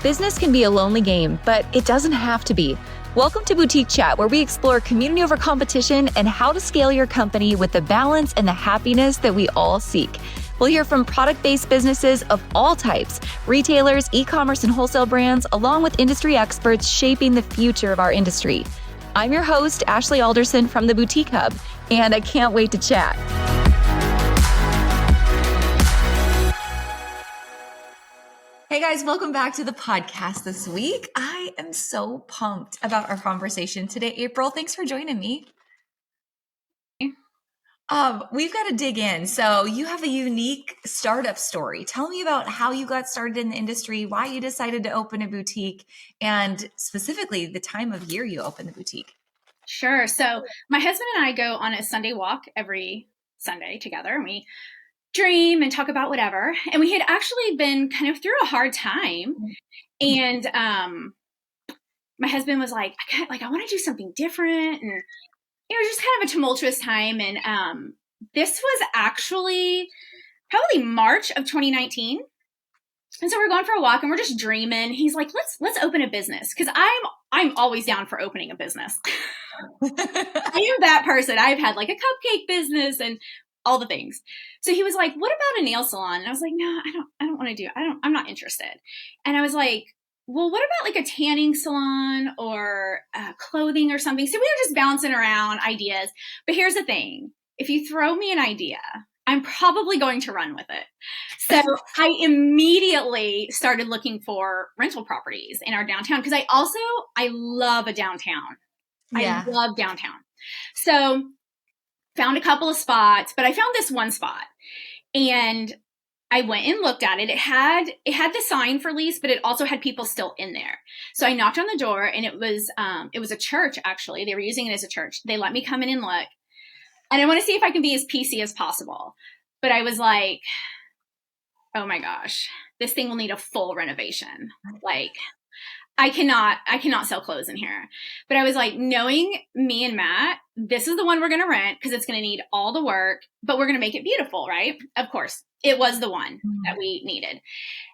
Business can be a lonely game, but it doesn't have to be. Welcome to Boutique Chat, where we explore community over competition and how to scale your company with the balance and the happiness that we all seek. We'll hear from product-based businesses of all types, retailers, e-commerce, and wholesale brands, along with industry experts shaping the future of our industry. I'm your host, Ashley Alderson from the Boutique Hub, and I can't wait to chat. Hey guys, welcome back to the podcast this week. I am so pumped about our conversation today. April, thanks for joining me. We've got to dig in. So you have a unique startup story. Tell me about how you got started in the industry, why you decided to open a boutique, and specifically the time of year you opened the boutique. Sure. So my husband and I go on a Sunday walk every Sunday together, and we dream and talk about whatever. And we had actually been kind of through a hard time. And my husband was like, I want to do something different. And it was just kind of a tumultuous time. And this was actually probably March of 2019. And so we're going for a walk and we're just dreaming. He's like, let's open a business. Cause I'm always down for opening a business. I am that person. I've had like a cupcake business and all the things. So he was like, what about a nail salon? And I was like, no, I don't want to do it. I'm not interested. And I was like, well, what about like a tanning salon or clothing or something? So we were just bouncing around ideas. But here's the thing. If you throw me an idea, I'm probably going to run with it. So I immediately started looking for rental properties in our downtown because I love a downtown. Yeah. I love downtown. So found a couple of spots, but I found this one spot and I went and looked at it. It had the sign for lease, but it also had people still in there. So I knocked on the door and it was a church. Actually, they were using it as a church. They let me come in and look, and I want to see if I can be as PC as possible. But I was like, oh my gosh, this thing will need a full renovation. Like, I cannot sell clothes in here. But I was like, knowing me and Matt, this is the one we're going to rent because it's going to need all the work, but we're going to make it beautiful, right? Of course, it was the one that we needed.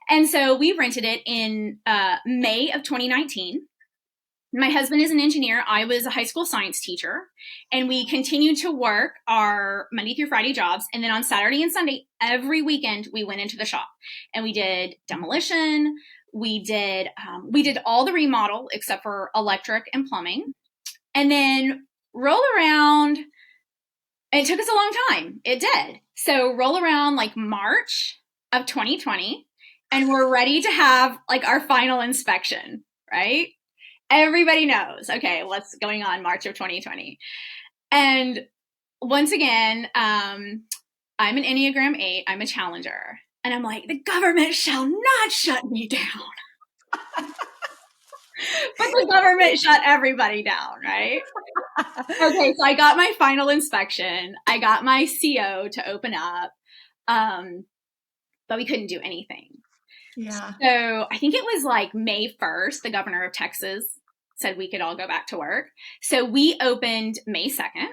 And so we rented it in May of 2019. My husband is an engineer. I was a high school science teacher, and we continued to work our Monday through Friday jobs. And then on Saturday and Sunday, every weekend, we went into the shop and we did demolition. We did all the remodel except for electric and plumbing, and then roll around. It took us a long time. It did. So roll around like March of 2020, and we're ready to have like our final inspection, right? Everybody knows, okay, what's going on March of 2020. And once again, I'm an Enneagram 8. I'm a challenger. And I'm like, the government shall not shut me down. But the government shut everybody down, right? Okay, so I got my final inspection. I got my CO to open up, but we couldn't do anything. Yeah. So I think it was like May 1st, the governor of Texas said we could all go back to work. So we opened May 2nd.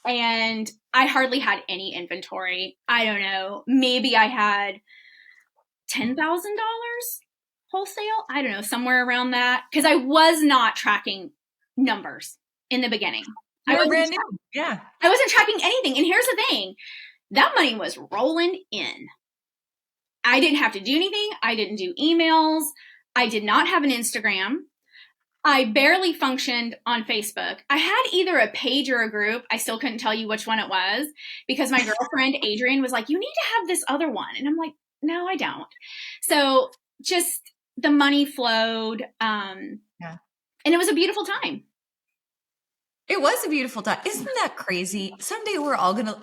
And I hardly had any inventory. I don't know. Maybe I had $10,000 wholesale. I don't know, somewhere around that. Because I was not tracking numbers in the beginning. I wasn't tracking anything. And here's the thing. That money was rolling in. I didn't have to do anything. I didn't do emails. I did not have an Instagram. I barely functioned on Facebook. I had either a page or a group. I still couldn't tell you which one it was because my girlfriend, Adrian, was like, you need to have this other one. And I'm like, no, I don't. So just the money flowed. And it was a beautiful time. It was a beautiful time. Isn't that crazy? Someday we're all going to,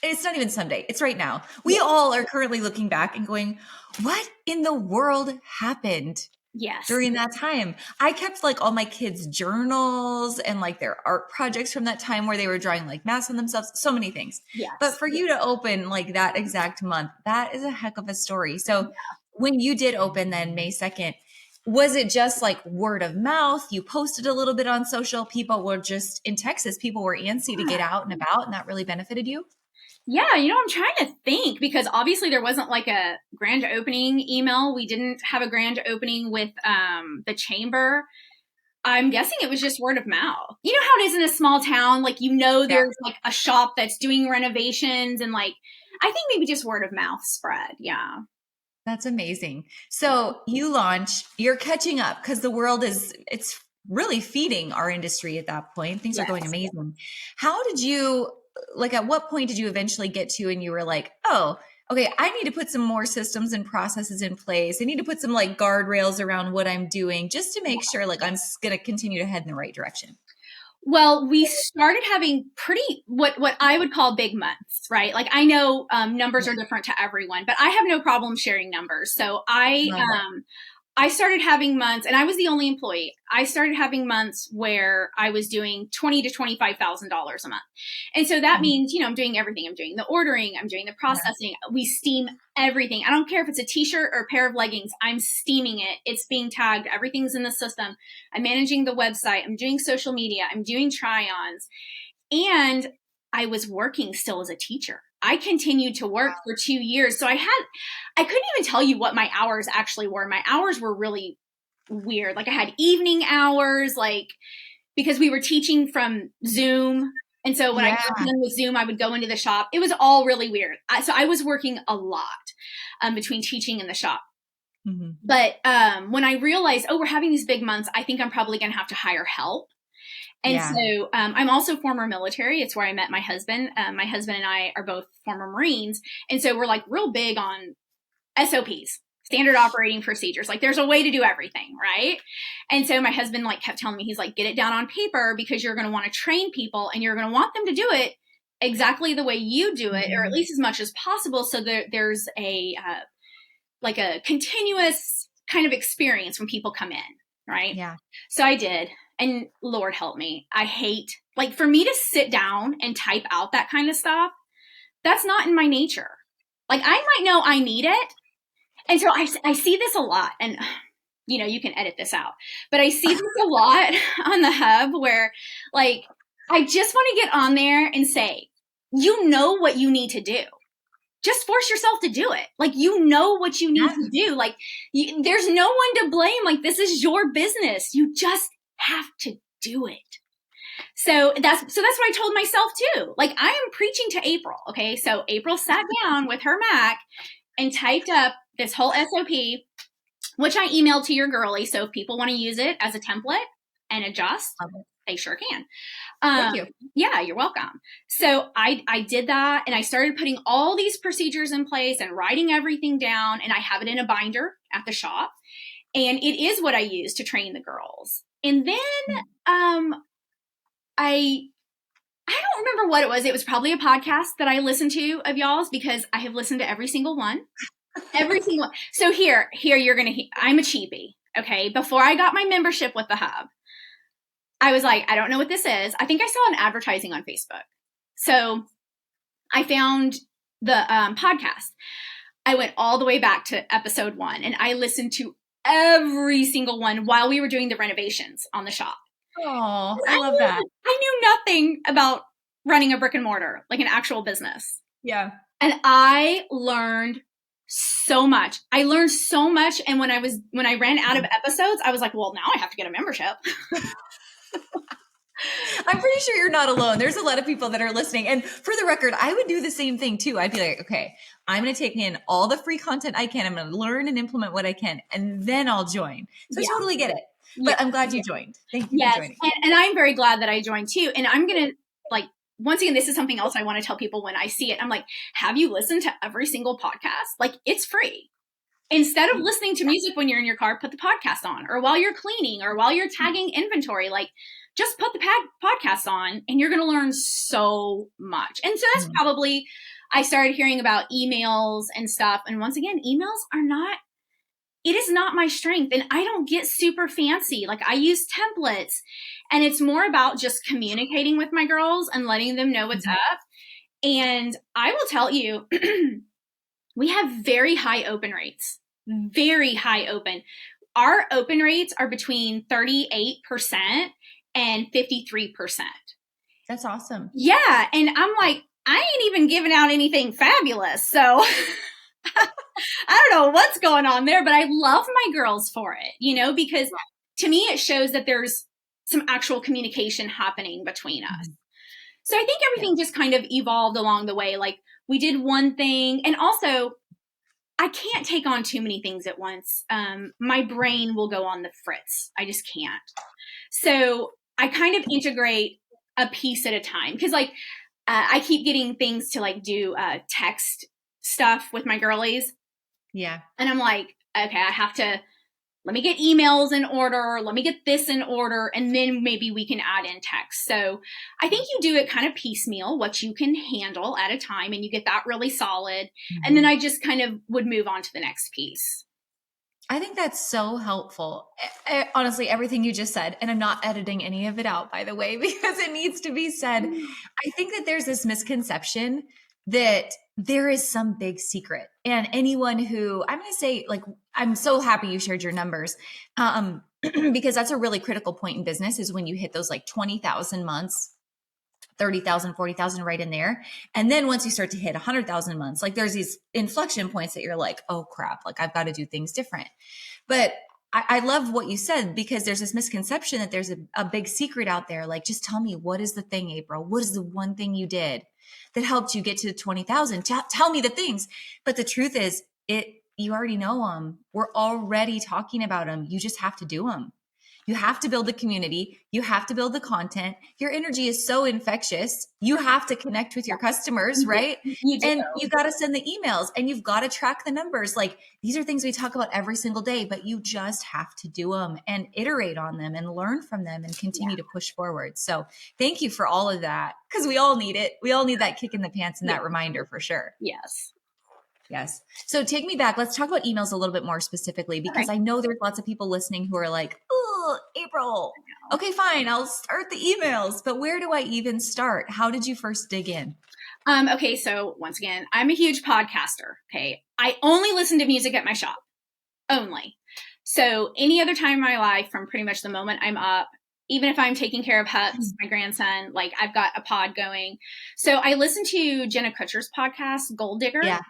it's not even someday. It's right now. We all are currently looking back and going, what in the world happened? Yes. During that time, I kept like all my kids' journals and like their art projects from that time where they were drawing like masks on themselves, so many things. Yes. But for you to open like that exact month, that is a heck of a story. So when you did open then May 2nd, was it just like word of mouth? You posted a little bit on social. People were just in Texas. People were antsy to get out and about, and that really benefited you. Yeah, I'm trying to think because obviously there wasn't like a grand opening email. We didn't have a grand opening with the chamber. I'm guessing it was just word of mouth. You know how it is in a small town? Like, Yeah. there's like a shop that's doing renovations and like, I think maybe just word of mouth spread. Yeah. That's amazing. So you launch, you're catching up because the world it's really feeding our industry at that point. Things are going Yes. amazing. How did you, like, at what point did you eventually get to and you were like, oh, okay, I need to put some more systems and processes in place. I need to put some like guardrails around what I'm doing just to make sure like I'm going to continue to head in the right direction. Well, we started having pretty what I would call big months, right? Like I know numbers are different to everyone, but I have no problem sharing numbers. So Love that. I started having months, and I was the only employee. I started having months where I was doing $20,000 to $25,000 a month, and so that Mhm. means I'm doing everything. I'm doing the ordering. I'm doing the Yeah. processing. We steam everything. I don't care if it's a T-shirt or a pair of leggings. I'm steaming it. It's being tagged. Everything's in the system. I'm managing the website. I'm doing social media. I'm doing try-ons, and I was working still as a teacher. I continued to work for 2 years. So I couldn't even tell you what my hours actually were. My hours were really weird. Like I had evening hours, like because we were teaching from Zoom. And so when I Yeah. got done with Zoom, I would go into the shop. It was all really weird. So I was working a lot between teaching and the shop. Mhm. But when I realized, oh, we're having these big months, I think I'm probably going to have to hire help. And Yeah. so I'm also former military. It's where I met my husband. My husband and I are both former Marines. And so we're like real big on SOPs, standard operating procedures. Like there's a way to do everything, right? And so my husband like kept telling me, he's like, get it down on paper because you're going to want to train people and you're going to want them to do it exactly the way you do it, or at Mhm. least as much as possible. So there's like a continuous kind of experience when people come in, right? Yeah. So I did. And Lord help me. I hate, like, for me to sit down and type out that kind of stuff, that's not in my nature. Like, I might know I need it. And so I see this a lot. And, you can edit this out. But I see this a lot on the hub where, like, I just want to get on there and say, you know what you need to do, just force yourself to do it. Like, you know what you need Yeah. to do. Like, there's no one to blame. Like, this is your business. You just have to do it. So that's what I told myself too. Like, I am preaching to April. Okay. So April sat down with her Mac and typed up this whole SOP, which I emailed to your girlie. So if people want to use it as a template and adjust, Love it. they sure can. Thank you. Yeah, you're welcome. So I did that and I started putting all these procedures in place and writing everything down, and I have it in a binder at the shop. And it is what I use to train the girls. And then I don't remember what it was. It was probably a podcast that I listened to of y'all's because I have listened to every single one. Every single one. So here you're gonna I'm a cheapie. Okay. Before I got my membership with the hub, I was like, I don't know what this is. I think I saw an advertising on Facebook. So I found the podcast. I went all the way back to episode 1 and I listened to every single one while we were doing the renovations on the shop. Oh, I love that. I knew nothing about running a brick and mortar, like an actual business. Yeah. And I learned so much. I learned so much. And when I ran out of episodes, I was like, well, now I have to get a membership. I'm pretty sure you're not alone. There's a lot of people that are listening. And for the record, I would do the same thing too. I'd be like, okay, I'm going to take in all the free content I can. I'm going to learn and implement what I can, and then I'll join. So Yeah. I totally get it. But Yeah. I'm glad you joined. Thank you Yes. for joining. And I'm very glad that I joined too. And I'm going to, like, once again, this is something else I want to tell people when I see it. I'm like, have you listened to every single podcast? Like, it's free. Instead of listening to music when you're in your car, put the podcast on, or while you're cleaning, or while you're tagging inventory. Like, just put the podcast on and you're going to learn so much. And so that's probably, I started hearing about emails and stuff. And once again, emails it is not my strength. And I don't get super fancy. Like, I use templates, and it's more about just communicating with my girls and letting them know what's up. And I will tell you, we have very high open rates, very high open. Our open rates are between 38% and 53%. That's awesome. Yeah. And I'm like, I ain't even giving out anything fabulous. So I don't know what's going on there, but I love my girls for it, because to me, it shows that there's some actual communication happening between us. So I think everything just kind of evolved along the way. Like we did one thing, and also I can't take on too many things at once. My brain will go on the fritz. I just can't. So I kind of integrate a piece at a time because like I keep getting things to like do text stuff with my girlies. Yeah. And I'm like, okay, let me get emails in order. Let me get this in order. And then maybe we can add in text. So I think you do it kind of piecemeal, what you can handle at a time, and you get that really solid. And then I just kind of would move on to the next piece. I think that's so helpful. Honestly, everything you just said, and I'm not editing any of it out, by the way, because it needs to be said. I think that there's this misconception that there is some big secret. And anyone who, I'm going to say, like, I'm so happy you shared your numbers, because that's a really critical point in business is when you hit those like 20,000 months, 30,000, 40,000 right in there. And then once you start to hit 100,000 months, like there's these inflection points that you're like, oh crap, like I've got to do things different. But I love what you said because there's this misconception that there's a big secret out there. Like, just tell me, what is the thing, April? What is the one thing you did that helped you get to 20,000? Tell me the things. But the truth is you already know them. We're already talking about them. You just have to do them. You have to build the community. You have to build the content. Your energy is so infectious. You have to connect with your customers, right? You do. And you've got to send the emails and you've got to track the numbers. Like these are things we talk about every single day, but you just have to do them and iterate on them and learn from them and continue to push forward. So thank you for all of that because we all need it. We all need that kick in the pants and that reminder for sure. Yes. Yes. So take me back. Let's talk about emails a little bit more specifically, because I know there's lots of people listening who are like, oh, April. Okay, fine. I'll start the emails, but where do I even start? How did you first dig in? Okay. So once again, I'm a huge podcaster. Okay. I only listen to music at my shop only. So any other time in my life from pretty much the moment I'm up, even if I'm taking care of Huts, my grandson, like I've got a pod going. So I listen to Jenna Kutcher's podcast, Gold Digger. Yeah.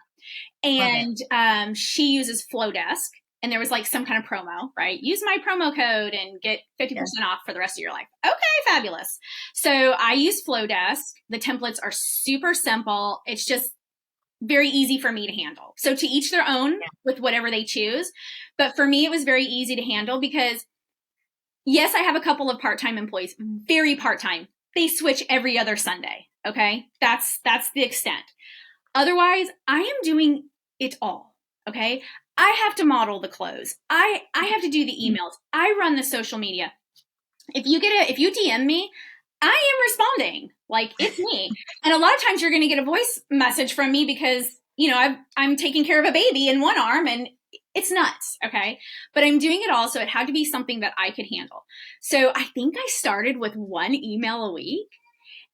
And she uses Flowdesk, and there was like some kind of promo, right? Use my promo code and get 50% off for the rest of your life. Okay, fabulous. So I use Flowdesk. The templates are super simple. It's just very easy for me to handle. So to each their own with whatever they choose. But for me, it was very easy to handle because yes, I have a couple of part-time employees, very part-time. They switch every other Sunday. Okay. That's the extent. Otherwise, I am doing it all. Okay. I have to model the clothes. I have to do the emails. I run the social media. If you DM me, I am responding. Like it's me. And a lot of times you're going to get a voice message from me because, I'm taking care of a baby in one arm and it's nuts. Okay. But I'm doing it all. So it had to be something that I could handle. So I think I started with one email a week.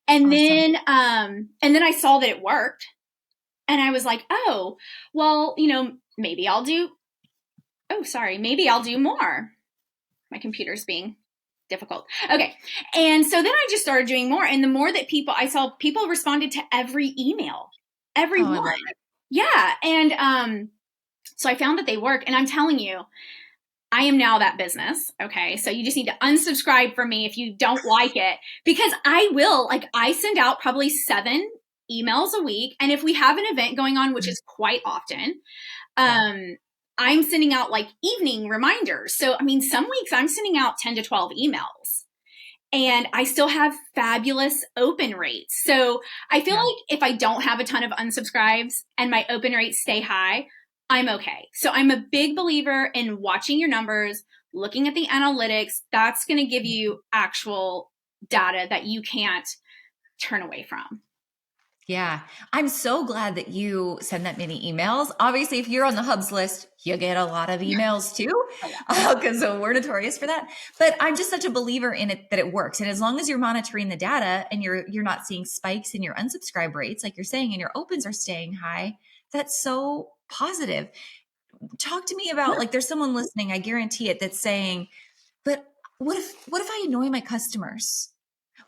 And then I saw that it worked. And I was like, oh, well, maybe I'll do more. My computer's being difficult. Okay. And so then I just started doing more. And the more that I saw people responded to every email, every one. Yeah. And so I found that they work. And I'm telling you, I am now that business. Okay. So you just need to unsubscribe from me if you don't like it, because I send out probably 7 emails a week. And if we have an event going on, which is quite often, I'm sending out like evening reminders. So, some weeks I'm sending out 10 to 12 emails and I still have fabulous open rates. So I feel like if I don't have a ton of unsubscribes and my open rates stay high, I'm okay. So I'm a big believer in watching your numbers, looking at the analytics. That's going to give you actual data that you can't turn away from. Yeah. I'm so glad that you send that many emails. Obviously, if you're on the Hubs list, you get a lot of emails too, because we're notorious for that. But I'm just such a believer in it that it works. And as long as you're monitoring the data and you're not seeing spikes in your unsubscribe rates, like you're saying, and your opens are staying high, that's so positive. Talk to me about like, there's someone listening, I guarantee it, that's saying, but what if I annoy my customers?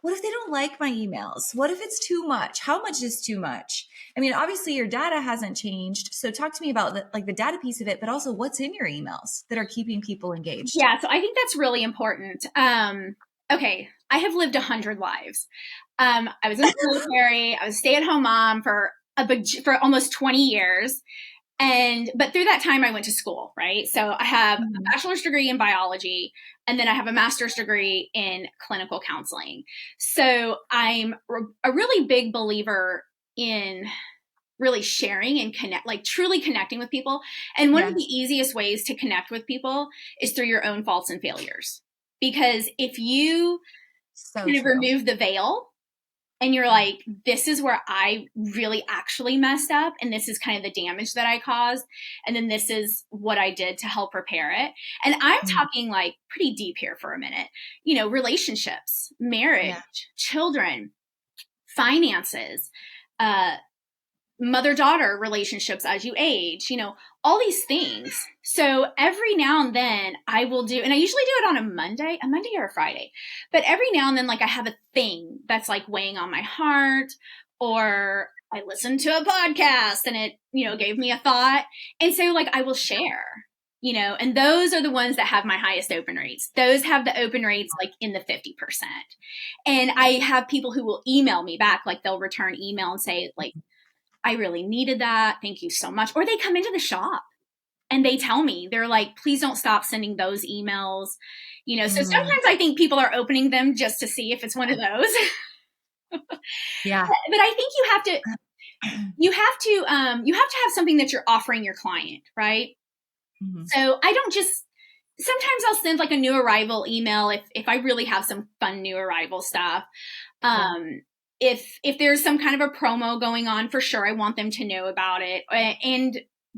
what if they don't like my emails? What if it's too much? How much is too much? I mean, obviously your data hasn't changed. So talk to me about the data piece of it, but also what's in your emails that are keeping people engaged. Yeah, so I think that's really important. Okay, I have lived 100 lives. I was in the military. I was a stay-at-home mom for almost 20 years. But through that time, I went to school, right? So I have a bachelor's degree in biology, and then I have a master's degree in clinical counseling. So I'm a really big believer in really sharing and truly connecting with people. And one of the easiest ways to connect with people is through your own faults and failures. Because if you kind of remove the veil and you're like, this is where I really actually messed up, and this is kind of the damage that I caused, and then this is what I did to help repair it. And I'm talking like pretty deep here for a minute. Relationships, marriage, children, finances, mother-daughter relationships as you age, all these things. So every now and then I will do, and I usually do it on a Monday or a Friday, but every now and then, like, I have a thing that's like weighing on my heart, or I listened to a podcast and it, gave me a thought. And so like I will share, and those are the ones that have my highest open rates. Those have the open rates like in the 50%. And I have people who will email me back, like they'll return email and say like, I really needed that. Thank you so much. Or they come into the shop and they tell me, they're like, please don't stop sending those emails. So sometimes I think people are opening them just to see if it's one of those. Yeah. But I think you have to have something that you're offering your client, right? So I don't sometimes I'll send like a new arrival email if I really have some fun new arrival stuff. If there's some kind of a promo going on, for sure, I want them to know about it.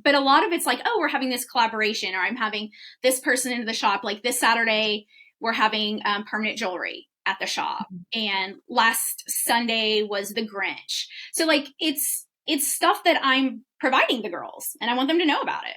But a lot of it's like, oh, we're having this collaboration, or I'm having this person into the shop. Like this Saturday, we're having permanent jewelry at the shop. And last Sunday was the Grinch. So like, it's stuff that I'm providing the girls, and I want them to know about it.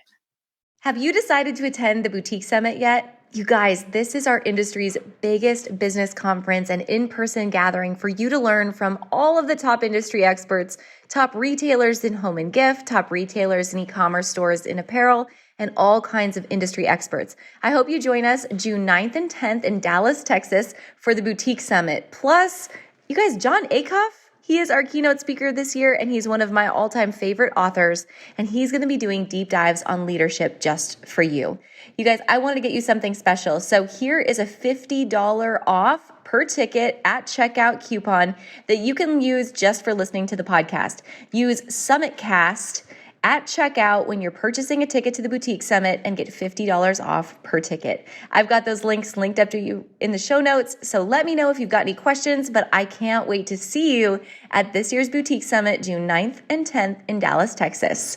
Have you decided to attend the Boutique Summit yet? You guys, this is our industry's biggest business conference and in-person gathering for you to learn from all of the top industry experts, top retailers in home and gift, top retailers in e-commerce stores in apparel, and all kinds of industry experts. I hope you join us June 9th and 10th in Dallas, Texas for the Boutique Summit. Plus, you guys, John Acuff, he is our keynote speaker this year, and he's one of my all-time favorite authors, and he's going to be doing deep dives on leadership just for you. You guys, I want to get you something special. So here is a $50 off per ticket at checkout coupon that you can use just for listening to the podcast. Use SummitCast at checkout when you're purchasing a ticket to the Boutique Summit and get $50 off per ticket. I've got those links linked up to you in the show notes, so let me know if you've got any questions, but I can't wait to see you at this year's Boutique Summit, June 9th and 10th in Dallas, Texas.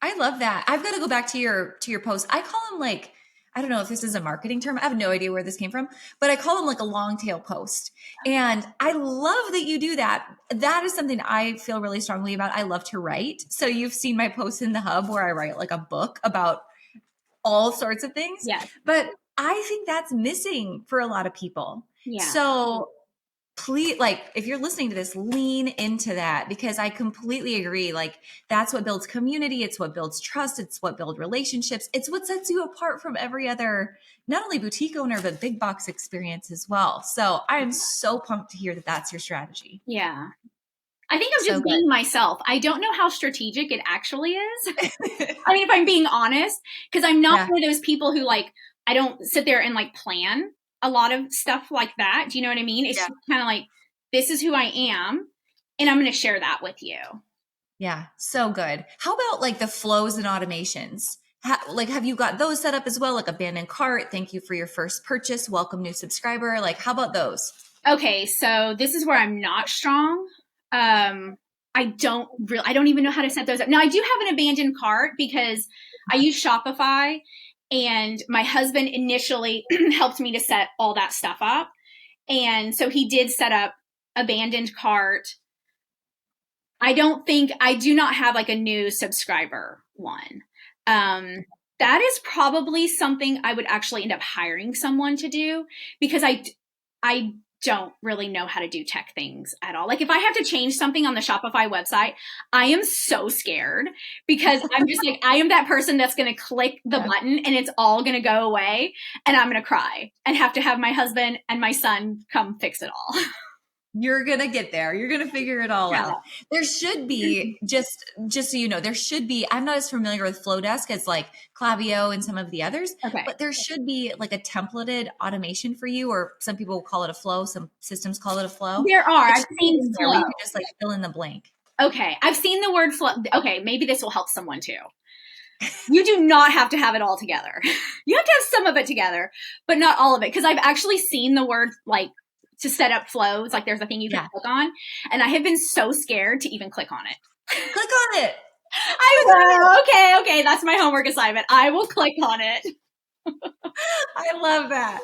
I love that. I've got to go back to your post. I call them like, I don't know if this is a marketing term. I have no idea where this came from, but I call them like a long tail post. And I love that you do that. That is something I feel really strongly about. I love to write. So you've seen my posts in the hub where I write like a book about all sorts of things. Yeah. But I think that's missing for a lot of people. Yeah. So please, like, if you're listening to this, lean into that, because I completely agree. Like, that's what builds community. It's what builds trust. It's what builds relationships. It's what sets you apart from every other, not only boutique owner, but big box experience as well. So I am so pumped to hear that that's your strategy. Yeah. I think I'm just being myself. I don't know how strategic it actually is. I mean, if I'm being honest, because I'm not one of those people who like, I don't sit there and like plan a lot of stuff like that. Do you know what I mean? It's just kind of like, this is who I am, and I'm going to share that with you. Yeah. So good. How about like the flows and automations? Have you got those set up as well? Like abandoned cart, thank you for your first purchase, welcome new subscriber. Like, how about those? Okay. So this is where I'm not strong. I don't even know how to set those up. Now I do have an abandoned cart because I use Shopify, and my husband initially helped me to set all that stuff up. And so he did set up abandoned cart. I do not have like a new subscriber one. That is probably something I would actually end up hiring someone to do, because I don't really know how to do tech things at all. Like if I have to change something on the Shopify website, I am so scared because I'm just like, I am that person that's going to click the button and it's all going to go away and I'm going to cry and have to have my husband and my son come fix it all. You're going to get there. You're going to figure it all out. There should be, just so you know, there should be, I'm not as familiar with Flowdesk as like Klaviyo and some of the others, but there should be like a templated automation for you, or some people call it a flow. Some systems call it a flow. There are. I've seen flow. You can just like fill in the blank. Okay. I've seen the word flow. Okay. Maybe this will help someone too. You do not have to have it all together. You have to have some of it together, but not all of it. Because I've actually seen the word like to set up flows. Like there's a thing you can click on. And I have been so scared to even click on it. Click on it. I was like, okay. That's my homework assignment. I will click on it. I love that.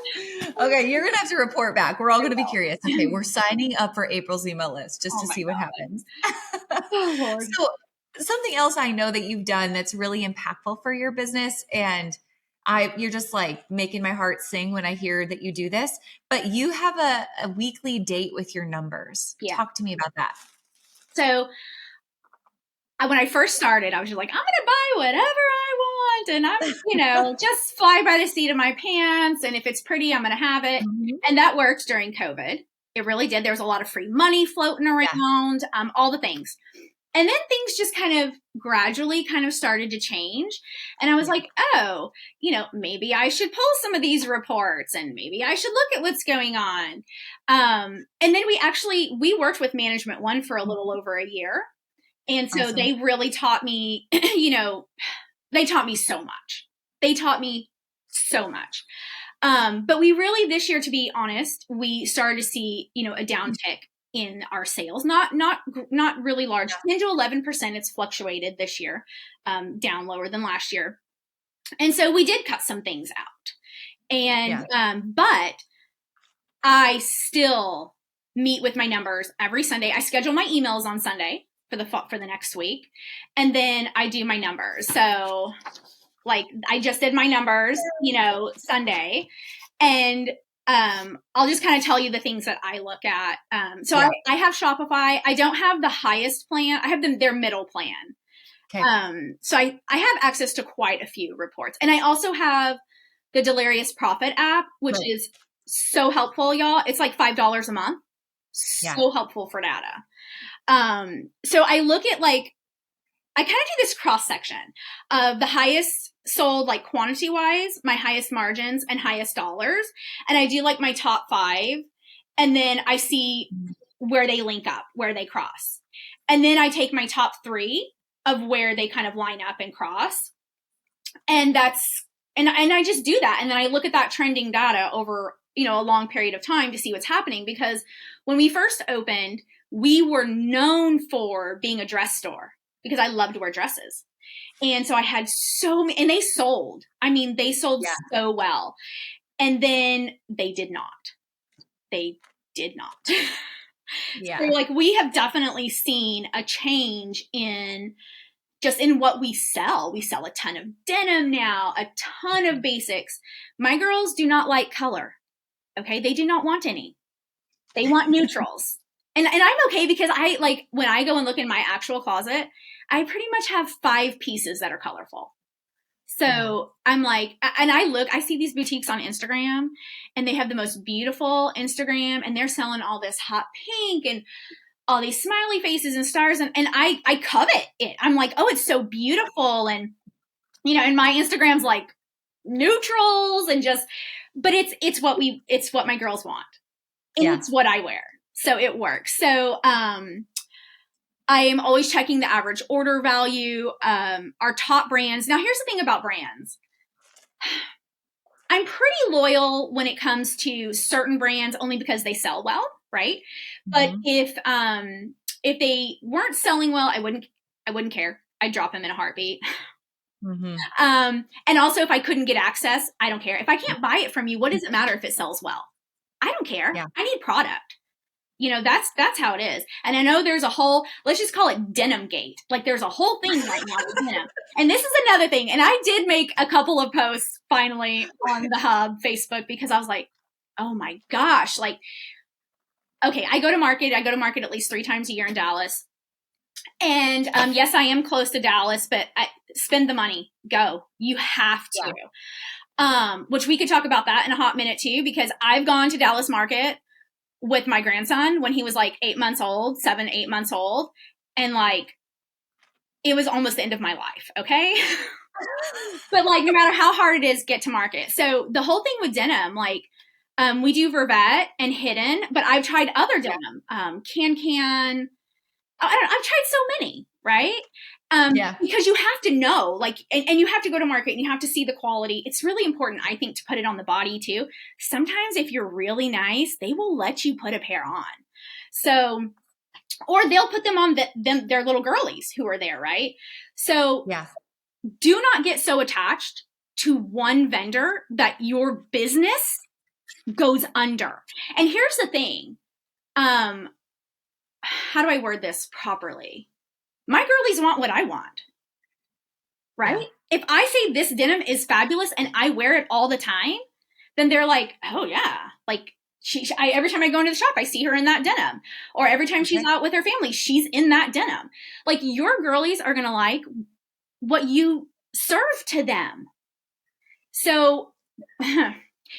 Okay. You're going to have to report back. We're all going to be curious. Okay. We're signing up for April's email list just to see what happens. So something else I know that you've done that's really impactful for your business, and you're just like making my heart sing when I hear that you do this, but you have a weekly date with your numbers. Yeah. Talk to me about that. So when I first started, I was just like, I'm going to buy whatever I want. And I'm, just fly by the seat of my pants. And if it's pretty, I'm going to have it. Mm-hmm. And that worked during COVID. It really did. There was a lot of free money floating around, all the things. And then things just kind of gradually kind of started to change. And I was like, maybe I should pull some of these reports and maybe I should look at what's going on. And then we worked with Management One for a little over a year. And so they really taught me, they taught me so much. But we really this year, to be honest, we started to see, a downtick in our sales, not really large, 10 to 11%. It's fluctuated this year, down lower than last year. And so we did cut some things out, and, but I still meet with my numbers every Sunday. I schedule my emails on Sunday for the next week. And then I do my numbers. So like I just did my numbers, Sunday, and I'll just kind of tell you the things that I look at. I have Shopify. I don't have the highest plan. I have their middle plan. Okay. So I have access to quite a few reports. And I also have the Delirious Profit app, which is so helpful, y'all. It's like $5 a month. So helpful for data. So I look at I kind of do this cross section of the highest sold, like quantity wise, my highest margins and highest dollars. And I do like my top 5. And then I see where they link up, where they cross. And then I take my top 3 of where they kind of line up and cross. And and I just do that. And then I look at that trending data over, a long period of time to see what's happening. Because when we first opened, we were known for being a dress store because I loved to wear dresses. And so I had so many, and they sold. They sold so well. And then they did not. So we have definitely seen a change in what we sell. We sell a ton of denim now, a ton of basics. My girls do not like color. Okay. They do not want any. They want neutrals. And I'm okay because when I go and look in my actual closet, I pretty much have 5 pieces that are colorful. So I'm like, and I see these boutiques on Instagram and they have the most beautiful Instagram and they're selling all this hot pink and all these smiley faces and stars. And I covet it. I'm like, oh, it's so beautiful. And, and my Instagram's like neutrals and but it's what my girls want. And it's what I wear. So it works. So, I am always checking the average order value, our top brands. Now, here's the thing about brands. I'm pretty loyal when it comes to certain brands only because they sell well, right? Mm-hmm. But if they weren't selling well, I wouldn't care. I'd drop them in a heartbeat. Mm-hmm. And also if I couldn't get access, I don't care. If I can't buy it from you, what does it matter if it sells well? I don't care. Yeah. I need product. That's how it is. And I know there's a whole, let's just call it denim gate. Like there's a whole thing right now with denim. And this is another thing. And I did make a couple of posts finally on the Hub Facebook because I was like, oh my gosh, okay, I go to market. I go to market at least 3 times a year in Dallas. And yes, I am close to Dallas, but spend the money. Go. You have to. Which we could talk about that in a hot minute too, because I've gone to Dallas market with my grandson when he was like 8 months old, 7, 8 months old. And like, it was almost the end of my life. Okay. But like, no matter how hard it is, get to market. So the whole thing with denim, like, we do Vervet and Hidden, but I've tried other denim, Can. I've tried so many, right? Because you have to know, like, and you have to go to market and you have to see the quality. It's really important, I think, to put it on the body too. Sometimes if you're really nice, they will let you put a pair on. So, or they'll put them on their little girlies who are there, right? So do not get so attached to one vendor that your business goes under. And here's the thing. How do I word this properly? My girlies want what I want, right? If I say this denim is fabulous and I wear it all the time, then they're like, oh yeah, like every time I go into the shop, I see her in that denim. Or every time she's out with her family, she's in that denim. Like, your girlies are going to like what you serve to them. So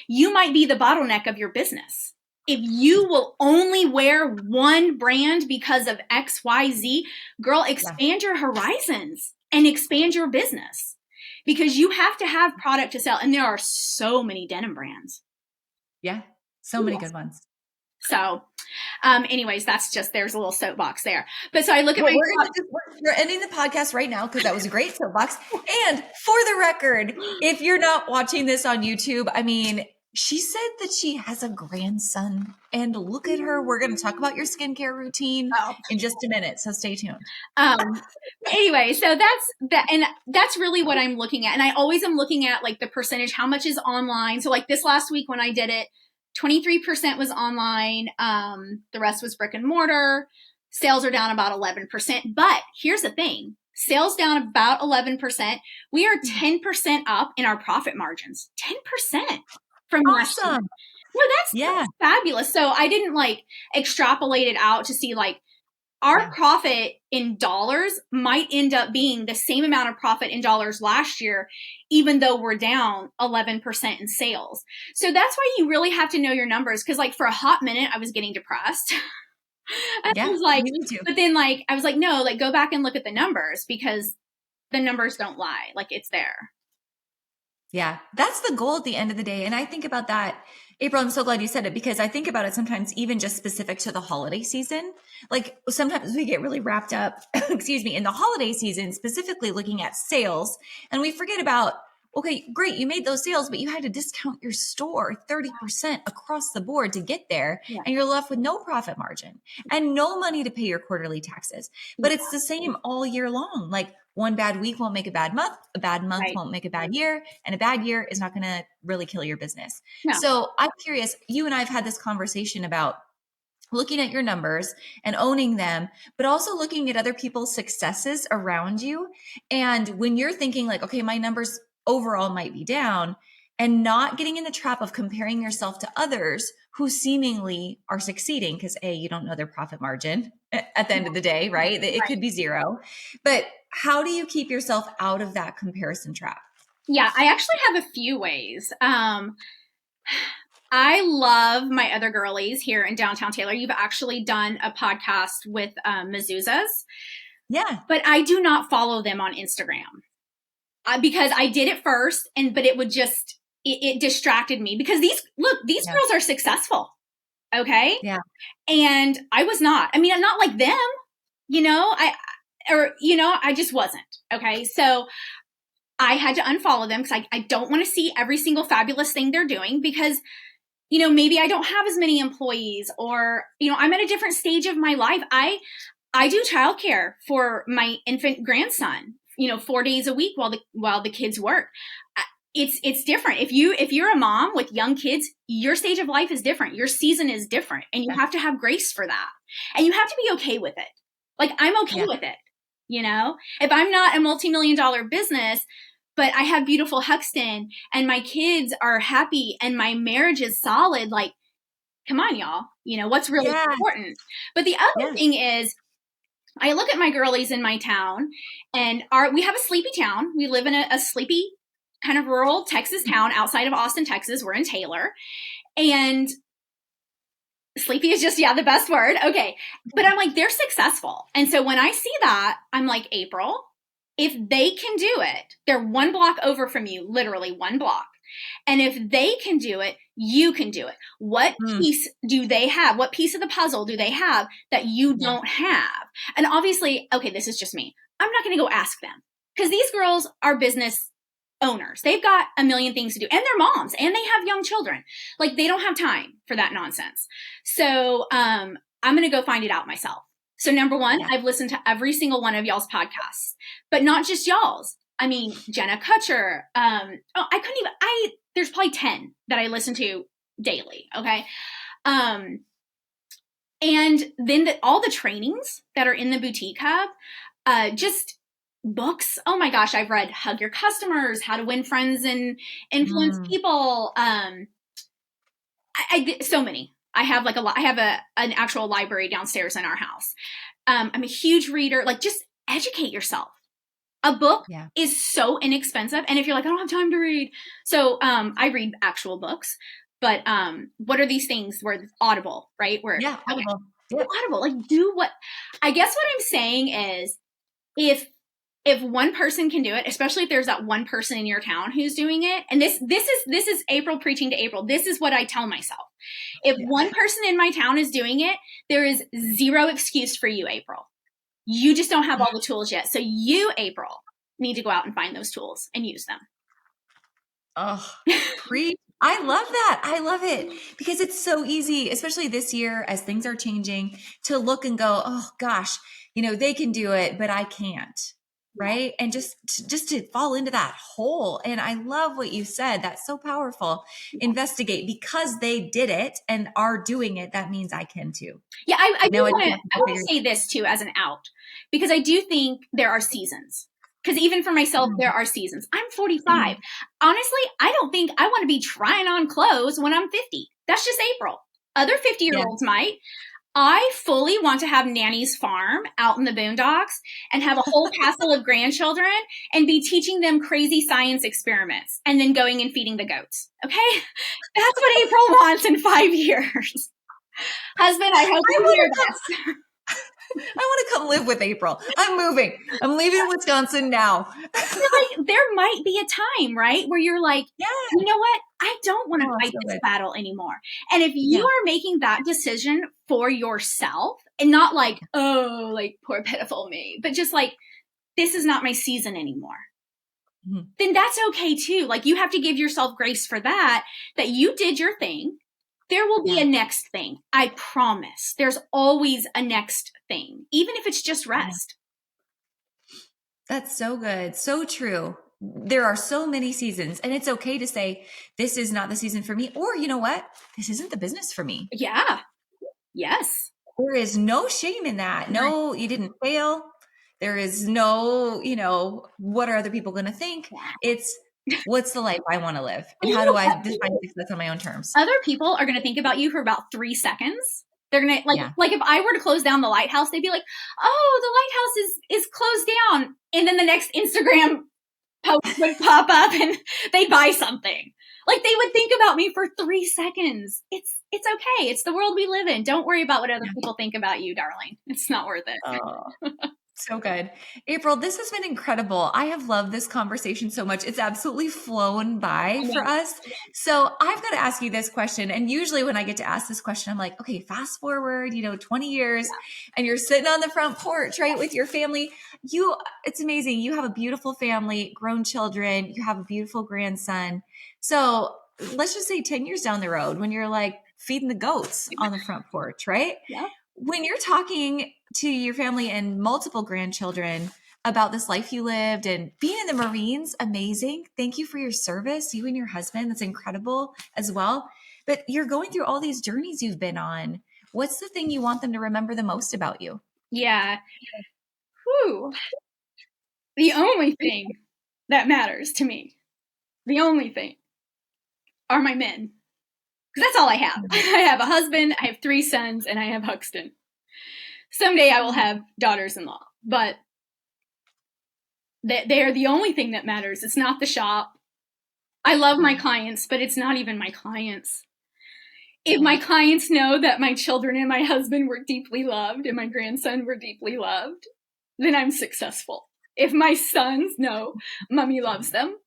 you might be the bottleneck of your business. If you will only wear one brand because of X, Y, Z, girl, expand your horizons and expand your business, because you have to have product to sell. And there are so many denim brands. Yeah. So many good ones. So anyways, there's a little soapbox there. But so I look at we're ending the podcast right now because that was a great soapbox. And for the record, if you're not watching this on YouTube, I mean, she said that she has a grandson, and look at her. We're going to talk about your skincare routine in just a minute. So stay tuned. Anyway, so that's really what I'm looking at. And I always am looking at like the percentage, how much is online. So like this last week when I did it, 23% was online. The rest was brick and mortar. Sales are down about 11%. But here's the thing. Sales down about 11%. We are 10% up in our profit margins. 10% from last year. Well, that's fabulous. So I didn't like extrapolate it out to see like our profit in dollars might end up being the same amount of profit in dollars last year, even though we're down 11% in sales. So that's why you really have to know your numbers. Cause like for a hot minute, I was getting depressed. I was like, but then like, I was like, no, like go back and look at the numbers, because the numbers don't lie. Like, it's there. Yeah. That's the goal at the end of the day. And I think about that, April, I'm so glad you said it, because I think about it sometimes even just specific to the holiday season. Like sometimes we get really wrapped up, in the holiday season, specifically looking at sales, and we forget about, okay, great, you made those sales, but you had to discount your store 30% across the board to get there. Yeah. And you're left with no profit margin and no money to pay your quarterly taxes. But it's the same all year long. Like, one bad week won't make a bad month won't make a bad year, and a bad year is not going to really kill your business. No. So I'm curious, you and I have had this conversation about looking at your numbers and owning them, but also looking at other people's successes around you. And when you're thinking like, okay, my numbers overall might be down, and not getting in the trap of comparing yourself to others who seemingly are succeeding, because you don't know their profit margin at the end of the day, right? It could be zero. But how do you keep yourself out of that comparison trap? Yeah, I actually have a few ways. I love my other girlies here in downtown Taylor. You've actually done a podcast with Mezuzahs. Yeah. But I do not follow them on Instagram. Because I did it first, but it would just, it distracted me, because these girls are successful. Okay. Yeah. And I was not, I mean, not like them, I just wasn't. Okay. So I had to unfollow them, because I don't want to see every single fabulous thing they're doing, because, maybe I don't have as many employees, or, I'm at a different stage of my life. I do childcare for my infant grandson, 4 days a week while the kids work. It's different. If you're a mom with young kids, your stage of life is different. Your season is different, and you have to have grace for that. And you have to be okay with it. Like, I'm okay with it. If I'm not a multi-million-dollar business, but I have beautiful Huxton and my kids are happy and my marriage is solid, like, come on, y'all, what's really important. But the other thing is, I look at my girlies in my town, and we have a sleepy town. We live in a sleepy kind of rural Texas town outside of Austin, Texas. We're in Taylor, and sleepy is just, the best word. Okay. But I'm like, they're successful. And so when I see that, I'm like, April, if they can do it, they're one block over from you, literally one block. And if they can do it, you can do it. What piece do they have? What piece of the puzzle do they have that you don't have? And obviously, okay, this is just me. I'm not going to go ask them, because these girls are business owners. They've got a million things to do, and they're moms, and they have young children. Like, they don't have time for that nonsense. So I'm going to go find it out myself. So number one, I've listened to every single one of y'all's podcasts, but not just y'all's. I mean, Jenna Kutcher. There's probably 10 that I listen to daily. Okay. And then all the trainings that are in the boutique hub, just books. Oh my gosh. I've read Hug Your Customers, How to Win Friends and Influence People. So many. I have I have an actual library downstairs in our house. I'm a huge reader. Like, just educate yourself. A book is so inexpensive. And if you're like, I don't have time to read. So I read actual books. But what are these things where it's Audible, right? Audible. Audible. Like, do what I guess what I'm saying is, if one person can do it, especially if there's that one person in your town who's doing it, and this is April preaching to April. This is what I tell myself. If one person in my town is doing it, there is zero excuse for you, April. You just don't have all the tools yet. So you, April, need to go out and find those tools and use them. Oh, I love that. I love it, because it's so easy, especially this year as things are changing, to look and go, oh gosh, they can do it, but I can't. Right. And just to fall into that hole. And I love what you said. That's so powerful. Investigate, because they did it and are doing it. That means I can too. Yeah. I want to say this too, as an out, because I do think there are seasons. Because even for myself, there are seasons. I'm 45. Honestly, I don't think I want to be trying on clothes when I'm 50. That's just April. Other 50-year-olds might. I fully want to have Nanny's farm out in the boondocks and have a whole castle of grandchildren and be teaching them crazy science experiments and then going and feeding the goats. Okay? That's what April wants in 5 years. Husband, I hope you hear this. I want to come live with April. I'm moving. I'm leaving Wisconsin now. Like, there might be a time, right, where you're like, you know what? I don't want to fight this battle anymore. And if you are making that decision for yourself, and not like, oh, like, poor pitiful me, but just like, this is not my season anymore, then that's okay too. Like, you have to give yourself grace for that you did your thing. There will be a next thing. I promise. There's always a next thing, even if it's just rest. That's so good. So true. There are so many seasons, and it's okay to say, this is not the season for me. Or, you know what? This isn't the business for me. Yeah. Yes. There is no shame in that. No, you didn't fail. There is no, what are other people going to think? It's, what's the life I want to live? And how do I define success on my own terms? Other people are going to think about you for about 3 seconds. They're going to like if I were to close down the lighthouse, they'd be like, oh, the lighthouse is closed down. And then the next Instagram post would pop up and they'd buy something. Like, they would think about me for 3 seconds. It's okay. It's the world we live in. Don't worry about what other people think about you, darling. It's not worth it. Oh. So good. April, this has been incredible. I have loved this conversation so much. It's absolutely flown by for us. So I've got to ask you this question. And usually when I get to ask this question, I'm like, okay, fast forward, 20 years and you're sitting on the front porch, right, with your family. It's amazing. You have a beautiful family, grown children, you have a beautiful grandson. So let's just say 10 years down the road, when you're like feeding the goats on the front porch, right? Yeah. When you're talking to your family and multiple grandchildren about this life you lived and being in the Marines, amazing. Thank you for your service, you and your husband. That's incredible as well. But you're going through all these journeys you've been on. What's the thing you want them to remember the most about you? Yeah. Whew. The only thing that matters to me, the only thing, are my men. Because that's all I have. I have a husband, I have 3 sons, and I have Huxton. Someday I will have daughters-in-law, but they're the only thing that matters. It's not the shop. I love my clients, but it's not even my clients. If my clients know that my children and my husband were deeply loved and my grandson were deeply loved, then I'm successful. If my sons know mommy loves them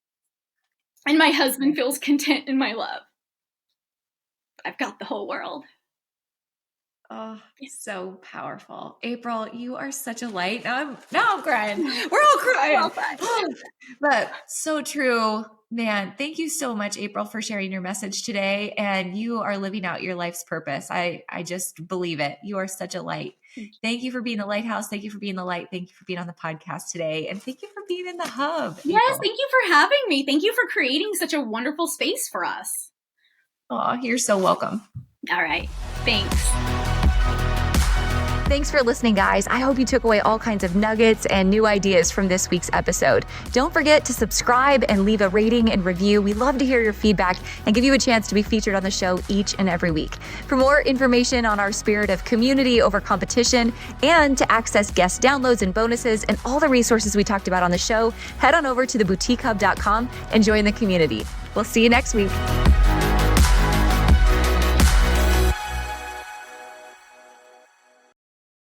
and my husband feels content in my love, I've got the whole world. Oh, so powerful. April, you are such a light. Now I'm crying. We're all crying. But so true. Man, thank you so much, April, for sharing your message today. And you are living out your life's purpose. I just believe it. You are such a light. Thank you for being the lighthouse. Thank you for being the light. Thank you for being on the podcast today. And thank you for being in the hub. Yes, April. thank you for having me. Thank you for creating such a wonderful space for us. Oh, you're so welcome. All right. Thanks. Thanks for listening, guys. I hope you took away all kinds of nuggets and new ideas from this week's episode. Don't forget to subscribe and leave a rating and review. We love to hear your feedback and give you a chance to be featured on the show each and every week. For more information on our spirit of community over competition and to access guest downloads and bonuses and all the resources we talked about on the show, head on over to theboutiquehub.com and join the community. We'll see you next week.